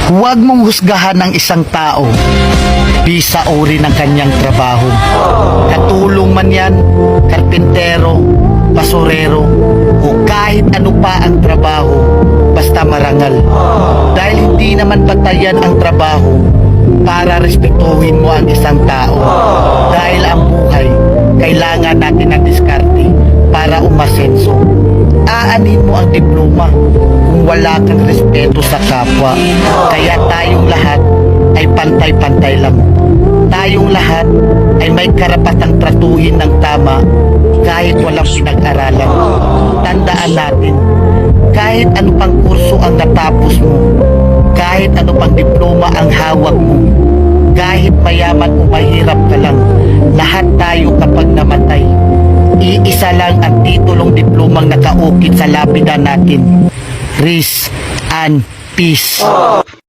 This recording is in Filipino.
Huwag mong husgahan ang isang tao bisa uri ng kanyang trabaho. Katulong man yan, karpintero, basurero, o kahit ano pa ang trabaho, basta marangal. Dahil hindi naman batayan ang trabaho para respetuhin mo ang isang tao. Dahil ang buhay, kailangan natin ng diskarte para umasenso. Aanin mo ang diploma kung wala kang respeto sa kapwa. Kaya tayong lahat ay pantay-pantay lang. Tayong lahat ay may karapatang tratuhin ng tama kahit walang pinag-aralan. Tandaan natin, kahit ano pang kurso ang natapos mo, kahit ano pang diploma ang hawak mo, kahit mayaman o mahirap ka lang, lahat tayo kapag namatay, iisa lang ang titulong diplomang nakaukit sa lapida natin. Rest and peace.